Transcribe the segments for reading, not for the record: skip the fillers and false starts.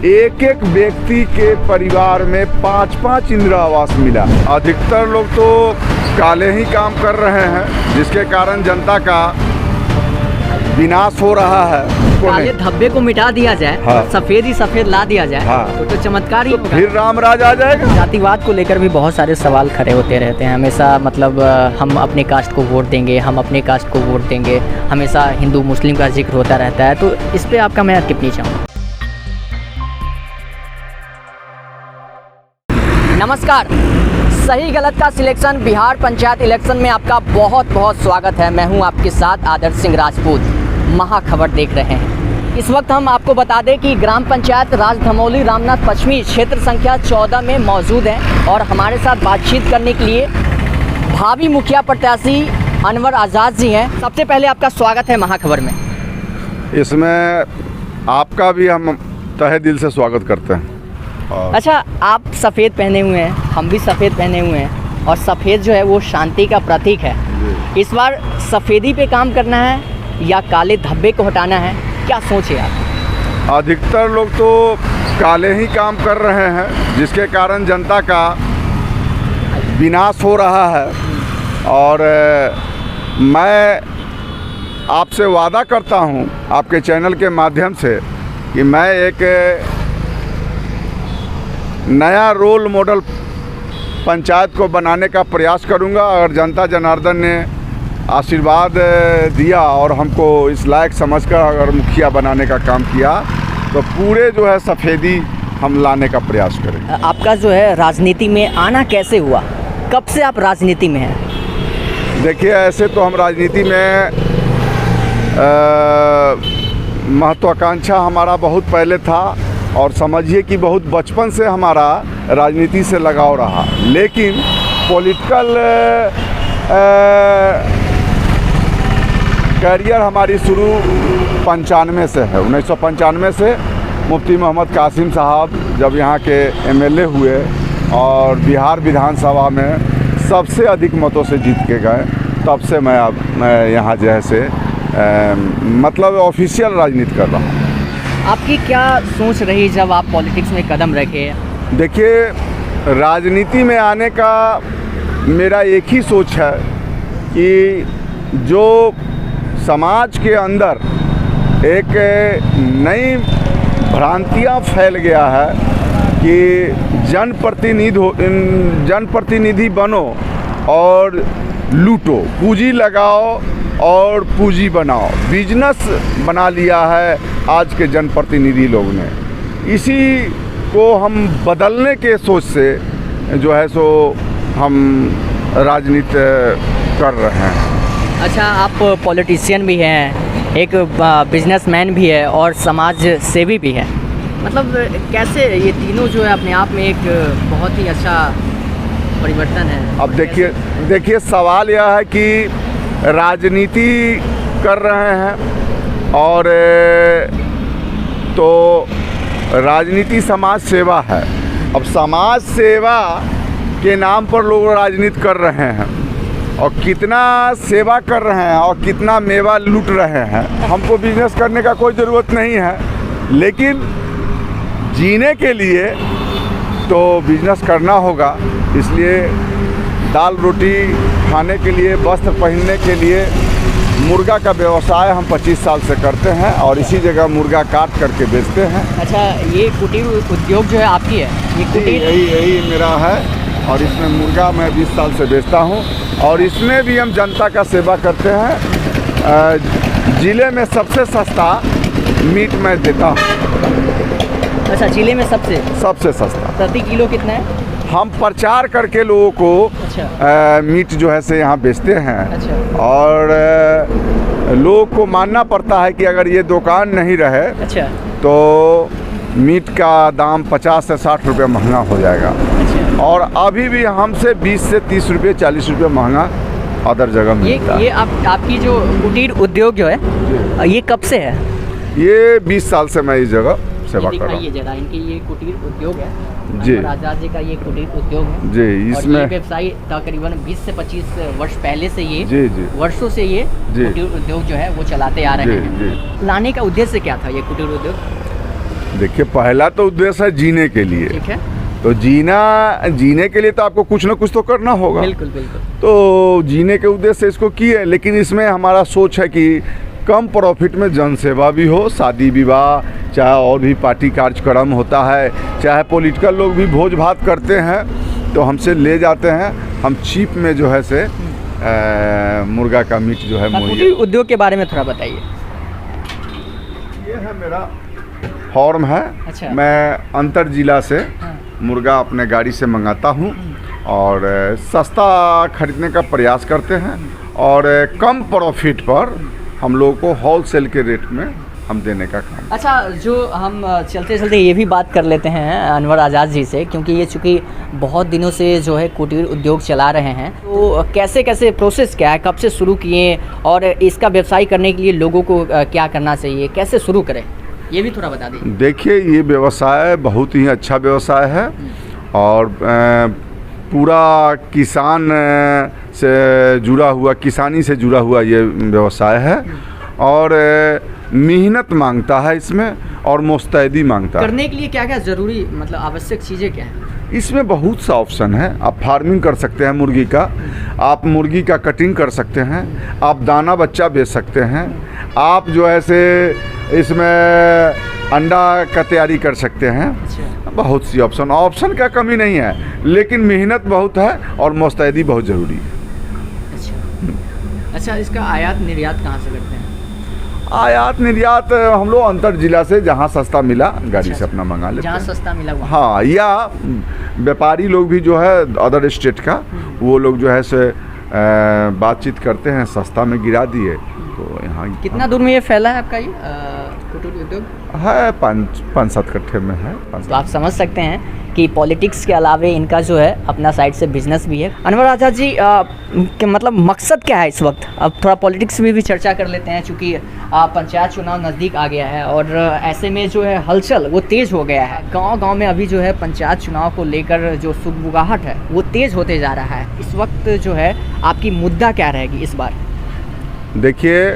एक एक व्यक्ति के परिवार में 5-5 इंदिरा आवास मिला। अधिकतर लोग तो काले ही काम कर रहे हैं, जिसके कारण जनता का विनाश हो रहा है। काले धब्बे को मिटा दिया जाए, हाँ। सफेद ही सफेद ला दिया जाए, हाँ। तो चमत्कार ही होगा। फिर रामराज आ जाएगा। जातिवाद को लेकर भी बहुत सारे सवाल खड़े होते रहते हैं हमेशा। मतलब हम अपने कास्ट को वोट देंगे, हम अपने कास्ट को वोट देंगे, हमेशा हिंदू मुस्लिम का जिक्र होता रहता है। तो इस पे आपका मैं टिप्पणी चाहूँगा। नमस्कार, सही गलत का सिलेक्शन बिहार पंचायत इलेक्शन में आपका बहुत बहुत स्वागत है। मैं हूं आपके साथ आदर्श सिंह राजपूत। महाखबर देख रहे हैं। इस वक्त हम आपको बता दें कि ग्राम पंचायत राजधमौली रामनाथ पश्चिमी क्षेत्र संख्या 14 में मौजूद हैं और हमारे साथ बातचीत करने के लिए भावी मुखिया प्रत्याशी अनवर आज़ाद जी हैं। सबसे पहले आपका स्वागत है महाखबर में। इसमें आपका भी हम तहे दिल से स्वागत करते हैं। अच्छा, आप सफ़ेद पहने हुए हैं, हम भी सफ़ेद पहने हुए हैं और सफ़ेद जो है वो शांति का प्रतीक है। इस बार सफ़ेदी पे काम करना है या काले धब्बे को हटाना है, क्या सोच है आप? अधिकतर लोग तो काले ही काम कर रहे हैं, जिसके कारण जनता का विनाश हो रहा है। और मैं आपसे वादा करता हूं आपके चैनल के माध्यम से कि मैं एक नया रोल मॉडल पंचायत को बनाने का प्रयास करूंगा। अगर जनता जनार्दन ने आशीर्वाद दिया और हमको इस लायक समझकर अगर मुखिया बनाने का काम किया तो पूरे जो है सफ़ेदी हम लाने का प्रयास करेंगे। आपका जो है राजनीति में आना कैसे हुआ, कब से आप राजनीति में हैं? देखिए, ऐसे तो हम राजनीति में महत्वाकांक्षा हमारा बहुत पहले था और समझिए कि बहुत बचपन से हमारा राजनीति से लगाव रहा। लेकिन पॉलिटिकल करियर हमारी शुरू 95 से है। 1995 से मुफ्ती मोहम्मद कासिम साहब जब यहाँ के एमएलए हुए और बिहार विधानसभा में सबसे अधिक मतों से जीत के गए, तब से मैं यहाँ जो है से मतलब ऑफिशियल राजनीति कर रहा हूँ। आपकी क्या सोच रही जब आप पॉलिटिक्स में कदम रखे? देखिए, राजनीति में आने का मेरा एक ही सोच है कि जो समाज के अंदर एक नई भ्रांतियाँ फैल गया है कि जनप्रतिनिधि बनो और लूटो, पूंजी लगाओ और पूंजी बनाओ, बिजनेस बना लिया है आज के जनप्रतिनिधि लोग ने। इसी को हम बदलने के सोच से जो है सो हम राजनीति कर रहे हैं। अच्छा, आप पॉलिटिशियन भी हैं, एक बिजनेसमैन भी है और समाज सेवी भी है। मतलब कैसे ये तीनों जो है अपने आप में एक बहुत ही अच्छा परिवर्तन है। अब देखिए सवाल यह है कि राजनीति कर रहे हैं और तो राजनीति समाज सेवा है। अब समाज सेवा के नाम पर लोग राजनीति कर रहे हैं और कितना सेवा कर रहे हैं और कितना मेवा लूट रहे हैं। हमको बिजनेस करने का कोई ज़रूरत नहीं है, लेकिन जीने के लिए तो बिजनेस करना होगा। इसलिए दाल रोटी खाने के लिए, वस्त्र पहनने के लिए मुर्गा का व्यवसाय हम 25 साल से करते हैं और इसी जगह मुर्गा काट करके बेचते हैं। अच्छा, ये कुटीर उद्योग जो है आपकी है? ये कुटीर यही मेरा है और इसमें मुर्गा मैं 20 साल से बेचता हूँ और इसमें भी हम जनता का सेवा करते हैं। ज़िले में सबसे सस्ता मीट मैं देता हूँ। अच्छा, जिले में सबसे सस्ता। प्रति किलो कितना है? हम प्रचार करके लोगों को अच्छा। मीट जो है से यहाँ बेचते हैं। अच्छा। और लोगों को मानना पड़ता है कि अगर ये दुकान नहीं रहे अच्छा। तो मीट का दाम 50 से 60 रुपये महंगा हो जाएगा। अच्छा। और अभी भी हमसे 20 से 30 रुपये 40 रुपये महंगा अदर जगह मिलता है। ये आपकी जो कुटीर उद्योग जो है ये कब से है? ये 20 साल से मैं इस जगह सेवा कर रहा हूँ। जरा इनकी ये कुटीर उद्योग है जी। आज़ाद जी का ये कुटीर उद्योग है जी। इसमें और व्यवसाय तकरीबन 20 से 25 वर्ष पहले से ये जी वर्षों से ये कुटीर उद्योग जो है वो चलाते आ रहे हैं। जी। लाने का उद्देश्य क्या था ये कुटीर उद्योग? देखिए, पहला तो उद्देश्य है जीने के लिए। ठीक है, तो जीने के लिए तो आपको कुछ ना कुछ तो करना होगा। बिल्कुल बिल्कुल। तो जीने के उद्देश्य से इसको किए, लेकिन इसमें हमारा सोच है कि कम प्रॉफिट में जनसेवा भी हो, शादी विवाह, चाहे और भी पार्टी कार्यक्रम होता है, चाहे पॉलिटिकल लोग भी भोज भात करते हैं तो हमसे ले जाते हैं। हम चीप में जो है से मुर्गा का मीट जो है मुहैया। कुटीर उद्योग के बारे में थोड़ा बताइए। ये है मेरा फॉर्म है। अच्छा। मैं अंतर जिला से हाँ। मुर्गा अपने गाड़ी से मंगाता हूँ और सस्ता खरीदने का प्रयास करते हैं और कम प्रॉफिट पर हम लोगों को होलसेल के रेट में हम देने का काम। अच्छा, जो हम चलते चलते ये भी बात कर लेते हैं अनवर आज़ाद जी से, क्योंकि ये चूँकि बहुत दिनों से जो है कुटीर उद्योग चला रहे हैं, तो कैसे कैसे प्रोसेस क्या है, कब से शुरू किए और इसका व्यवसाय करने के लिए लोगों को क्या करना चाहिए, कैसे शुरू करें, ये भी थोड़ा बता दीजिए। देखिए, ये व्यवसाय बहुत ही अच्छा व्यवसाय है और पूरा किसान से जुड़ा हुआ, किसानी से जुड़ा हुआ ये व्यवसाय है और मेहनत मांगता है इसमें और मुस्तैदी मांगता है। करने के लिए क्या क्या ज़रूरी, मतलब आवश्यक चीज़ें क्या हैं? इसमें बहुत सा ऑप्शन है। आप फार्मिंग कर सकते हैं मुर्गी का, आप मुर्गी का कटिंग कर सकते हैं, आप दाना बच्चा बेच सकते हैं, आप जो है से इसमें अंडा का तैयारी कर सकते हैं। अच्छा। बहुत सी ऑप्शन का कमी नहीं है, लेकिन मेहनत बहुत है और मुस्तैदी बहुत ज़रूरी है। अच्छा, इसका आयात निर्यात कहाँ से करते हैं? आयात निर्यात हम लोग अंतर जिला से जहाँ सस्ता मिला गाड़ी अच्छा, से अपना मंगा लेते जहाँ हैं। सस्ता मिला वहाँ। हाँ, या व्यापारी लोग भी जो है अदर स्टेट का, वो लोग जो है से बातचीत करते हैं, सस्ता में गिरा दिए तो यहाँ। कितना दूर में ये फैला है आपका ये कुटीर उद्योग? है 5-7 कट्ठे में है। तो आप समझ सकते हैं कि पॉलिटिक्स के अलावे इनका जो है अपना साइड से बिजनेस भी है। अनवर आज़ाद जी, कि मतलब मकसद क्या है इस वक्त? अब थोड़ा पॉलिटिक्स में भी चर्चा कर लेते हैं, चूँकि पंचायत चुनाव नज़दीक आ गया है और ऐसे में जो है हलचल वो तेज़ हो गया है। गांव-गांव में अभी जो है पंचायत चुनाव को लेकर जो सुगबुगाहट है वो तेज़ होते जा रहा है। इस वक्त जो है आपकी मुद्दा क्या रहेगी इस बार? देखिए,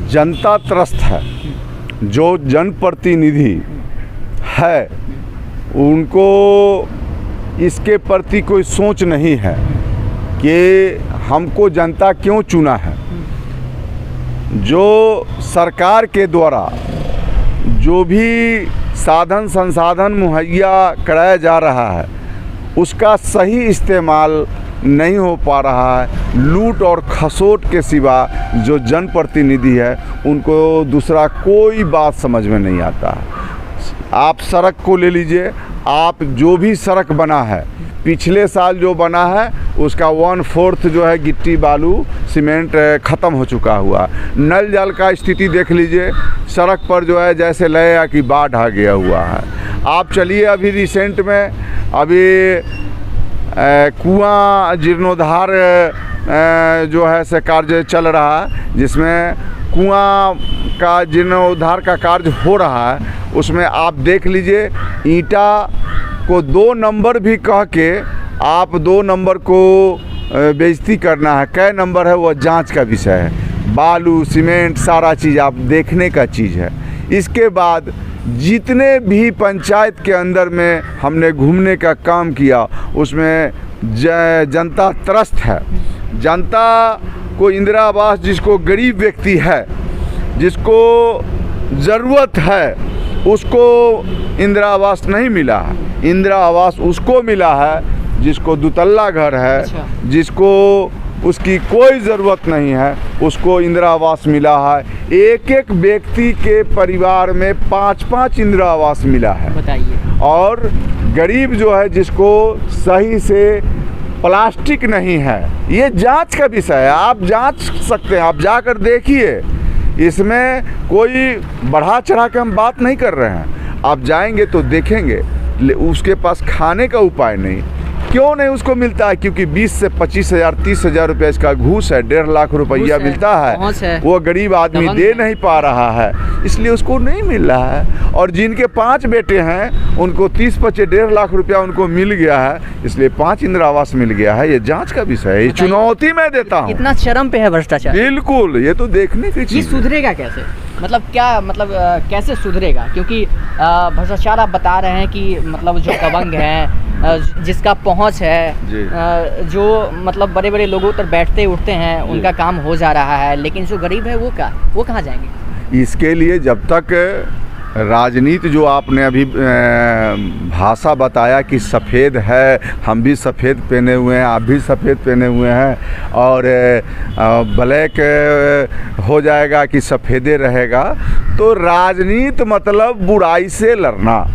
जनता त्रस्त है। जो जनप्रतिनिधि है उनको इसके प्रति कोई सोच नहीं है कि हमको जनता क्यों चुना है। जो सरकार के द्वारा जो भी साधन संसाधन मुहैया कराया जा रहा है उसका सही इस्तेमाल नहीं हो पा रहा है। लूट और खसोट के सिवा जो जनप्रतिनिधि है उनको दूसरा कोई बात समझ में नहीं आता है। आप सड़क को ले लीजिए, आप जो भी सड़क बना है पिछले साल जो बना है उसका 1/4 जो है गिट्टी बालू सीमेंट ख़त्म हो चुका हुआ। नल जल का स्थिति देख लीजिए, सड़क पर जो है जैसे लगे कि बाढ़ आ गया हुआ है। आप चलिए, अभी रिसेंट में अभी कुआं जीर्णोद्धार जो है से कार्य चल रहा है, जिसमें कुआं का जीर्णोद्धार का कार्य हो रहा है। उसमें आप देख लीजिए, ईंटा को 2 नंबर भी कह के आप 2 नंबर को बेइज्जती करना है। कै नंबर है वो जांच का विषय है। बालू सीमेंट सारा चीज़ आप देखने का चीज़ है। इसके बाद जितने भी पंचायत के अंदर में हमने घूमने का काम किया उसमें जनता त्रस्त है। जनता को इंदिरा आवास, जिसको गरीब व्यक्ति है, जिसको ज़रूरत है, उसको इंदिरा आवास नहीं मिला है। इंदिरा आवास उसको मिला है जिसको दुतल्ला घर है। अच्छा। जिसको उसकी कोई ज़रूरत नहीं है उसको इंदिरा आवास मिला है। एक एक व्यक्ति के परिवार में 5-5 इंदिरा आवास मिला है। बताइए। और गरीब जो है, जिसको सही से प्लास्टिक नहीं है, ये जांच का विषय है। आप जांच सकते हैं, आप जाकर देखिए। इसमें कोई बढ़ा चढ़ा के हम बात नहीं कर रहे हैं। आप जाएंगे तो देखेंगे, उसके पास खाने का उपाय नहीं। क्यों नहीं उसको मिलता है? क्योंकि 20 से 25 हज़ार 30 हज़ार रुपया इसका घूस है, 1.5 लाख रुपया मिलता है, वो गरीब आदमी दे नहीं पा रहा है, इसलिए उसको नहीं मिल रहा है। और जिनके 5 बेटे हैं उनको 30-25 1.5 लाख रुपया उनको मिल गया है, इसलिए 5 इंदिरा आवास मिल गया है। ये जांच का विषय है, ये चुनौती मैं देता हूँ। इतना चरम पे है भ्रष्टाचार। बिल्कुल, ये तो देखने की चीज़। ये सुधरेगा कैसे? मतलब क्या मतलब कैसे सुधरेगा? क्योंकि भ्रष्टाचार आप बता रहे हैं कि मतलब जो दबंग हैं, जिसका पहुंच है, जो मतलब बड़े बड़े लोगों पर बैठते उठते हैं, उनका काम हो जा रहा है, लेकिन जो गरीब है वो कहाँ जाएंगे? इसके लिए जब तक राजनीति जो आपने अभी भाषा बताया कि सफ़ेद है, हम भी सफ़ेद पहने हुए हैं, आप भी सफ़ेद पहने हुए हैं, और ब्लैक हो जाएगा कि सफ़ेदे रहेगा, तो राजनीति मतलब बुराई से लड़ना।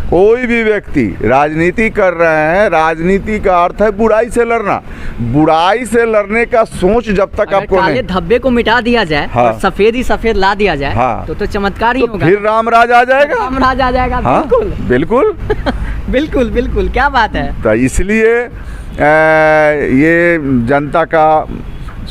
कोई भी व्यक्ति राजनीति कर रहे हैं, राजनीति का अर्थ है बुराई से लड़ना। बुराई से लड़ने का सोच जब तक आपको काले धब्बे को मिटा दिया जाए, हाँ, और सफेद ही सफेद ला दिया जाए, हाँ, तो चमत्कार ही तो होगा। फिर रामराज आ जाएगा। रामराज आ जाएगा। हाँ, बिल्कुल बिल्कुल बिल्कुल बिल्कुल, क्या बात है। तो इसलिए ये जनता का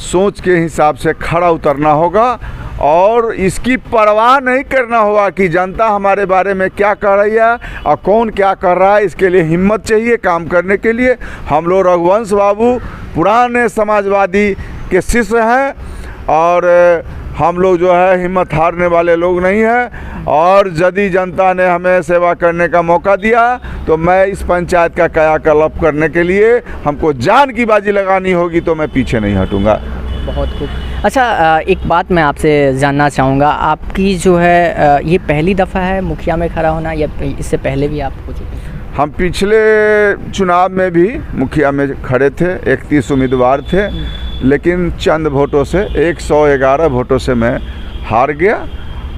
सोच के हिसाब से खड़ा उतरना होगा, और इसकी परवाह नहीं करना होगा कि जनता हमारे बारे में क्या कर रही है और कौन क्या कर रहा है। इसके लिए हिम्मत चाहिए काम करने के लिए। हम लोग रघुवंश बाबू पुराने समाजवादी के शिष्य हैं, और हम लोग जो है हिम्मत हारने वाले लोग नहीं हैं। और यदि जनता ने हमें सेवा करने का मौका दिया तो मैं इस पंचायत का कायाकल्प करने के लिए हमको जान की बाजी लगानी होगी, तो मैं पीछे नहीं हटूँगा। बहुत खूब। अच्छा, एक बात मैं आपसे जानना चाहूँगा, आपकी जो है ये पहली दफ़ा है मुखिया में खड़ा होना, या इससे पहले भी आप हो चुके हैं? हम पिछले चुनाव में भी मुखिया में खड़े थे, 31 उम्मीदवार थे, लेकिन चंद वोटों से 111 वोटों से मैं हार गया।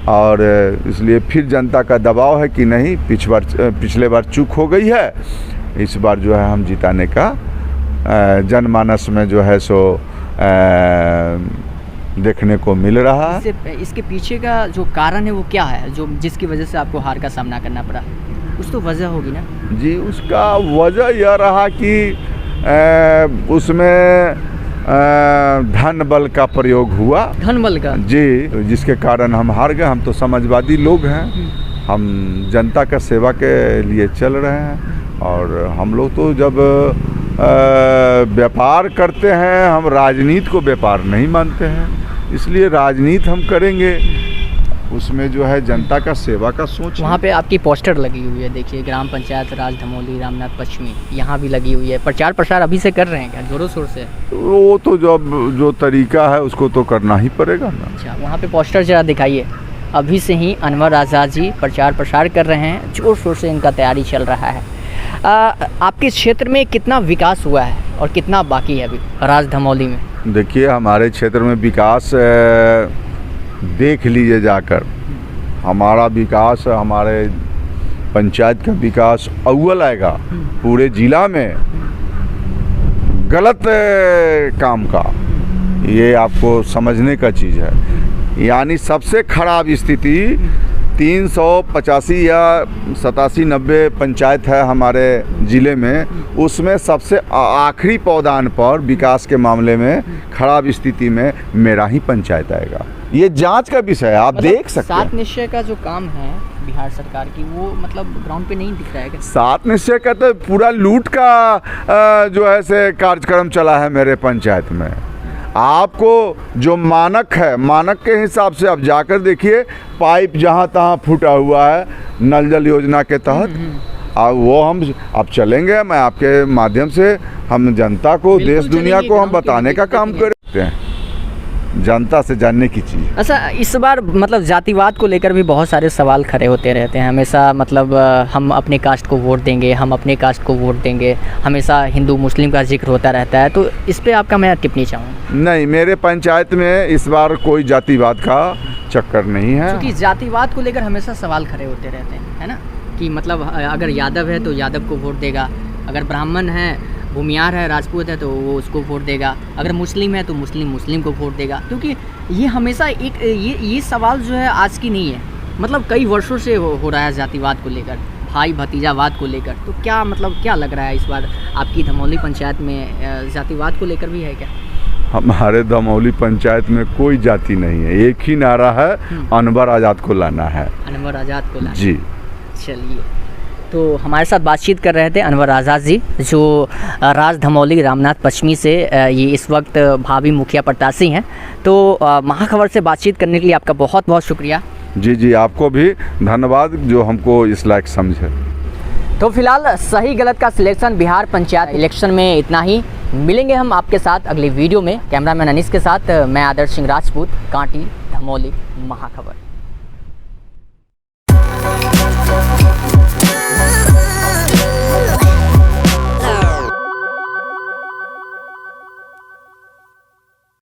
और इसलिए फिर जनता का दबाव है कि नहीं, पिछले बार चूक हो गई है, इस बार जो है हम जिताने का जनमानस में जो है सो देखने को मिल रहा है। इसके पीछे का जो कारण है वो क्या है, जो जिसकी वजह से आपको हार का सामना करना पड़ा? कुछ तो वजह होगी ना जी। उसका वजह यह रहा कि उसमें धन बल का प्रयोग हुआ। धन बल का? जी, जिसके कारण हम हार गए। हम तो समाजवादी लोग हैं, हम जनता का सेवा के लिए चल रहे हैं, और हम लोग तो जब व्यापार करते हैं, हम राजनीति को व्यापार नहीं मानते हैं, इसलिए राजनीति हम करेंगे उसमें जो है जनता का सेवा का सोच। वहाँ पे आपकी पोस्टर लगी हुई है, देखिए, ग्राम पंचायत राज धमोली रामनाथ पश्चिमी, यहाँ भी लगी हुई है। प्रचार प्रसार अभी से कर रहे हैं क्या, जोरों शोर से? वो तो जो तरीका है उसको तो करना ही पड़ेगा ना। अच्छा, वहाँ पे पोस्टर जरा दिखाइए। अभी से ही अनवर आज़ाद जी प्रचार प्रसार कर रहे हैं, जोर शोर से इनका तैयारी चल रहा है। आपके क्षेत्र में कितना विकास हुआ है और कितना बाकी है अभी राज धमोली में? देखिए, हमारे क्षेत्र में विकास देख लीजिए जाकर। हमारा विकास, हमारे पंचायत का विकास अव्वल आएगा पूरे जिला में। गलत काम का ये आपको समझने का चीज़ है। यानी सबसे खराब स्थिति 385 या 87-90 पंचायत है हमारे ज़िले में, उसमें सबसे आखिरी पौधान पर विकास के मामले में खराब स्थिति में मेरा ही पंचायत आएगा। ये जांच का विषय है, आप देख सकते हैं। 7 निश्चय का जो काम है बिहार सरकार की, वो मतलब ग्राउंड पे नहीं दिख रहा है क्या? 7 निश्चय का तो पूरा लूट का जो है से कार्यक्रम चला है मेरे पंचायत में। आपको जो मानक है, मानक के हिसाब से आप जाकर देखिए, पाइप जहाँ तहाँ फूटा हुआ है नल जल योजना के तहत। वो हम अब चलेंगे, मैं आपके माध्यम से हम जनता को, देश दुनिया को हम बताने का काम करते हैं, जनता से जानने की चीज़। अच्छा, इस बार मतलब जातिवाद को लेकर भी बहुत सारे सवाल खड़े होते रहते हैं हमेशा। मतलब हम अपने कास्ट को वोट देंगे, हम अपने कास्ट को वोट देंगे, हमेशा हिंदू मुस्लिम का जिक्र होता रहता है। तो इस पे आपका मैं टिप्पणी चाहूँगा। नहीं, मेरे पंचायत में इस बार कोई जातिवाद का चक्कर नहीं है। क्योंकि जातिवाद को लेकर हमेशा सवाल खड़े होते रहते हैं, है ना, कि मतलब अगर यादव है तो यादव को वोट देगा, अगर ब्राह्मण है, भूमियार है, राजपूत है तो वो उसको वोट देगा, अगर मुस्लिम है तो मुस्लिम को वोट देगा। क्योंकि ये हमेशा ये सवाल जो है आज की नहीं है, मतलब कई वर्षों से हो रहा है जातिवाद को लेकर। भाई भतीजावाद को लेकर, तो क्या मतलब क्या लग रहा है इस बार आपकी धमौली पंचायत में जातिवाद को लेकर भी है क्या? हमारे धमौली पंचायत में कोई जाति नहीं है, एक ही नारा है, अनवर आज़ाद को लाना है। अनवर आज़ाद को लाना जी। चलिए, तो हमारे साथ बातचीत कर रहे थे अनवर आज़ाद जी, जो राज धमौली रामनाथ पश्चिमी से ये इस वक्त भावी मुखिया प्रत्याशी हैं। तो महाखबर से बातचीत करने के लिए आपका बहुत बहुत शुक्रिया। जी जी, आपको भी धन्यवाद जो हमको इस लायक समझे। तो फिलहाल सही गलत का सिलेक्शन बिहार पंचायत इलेक्शन में इतना ही। मिलेंगे हम आपके साथ अगली वीडियो में। कैमरामैन अनीस के साथ मैं आदर्श सिंह राजपूत, कांटी, धमौली, महाखबर।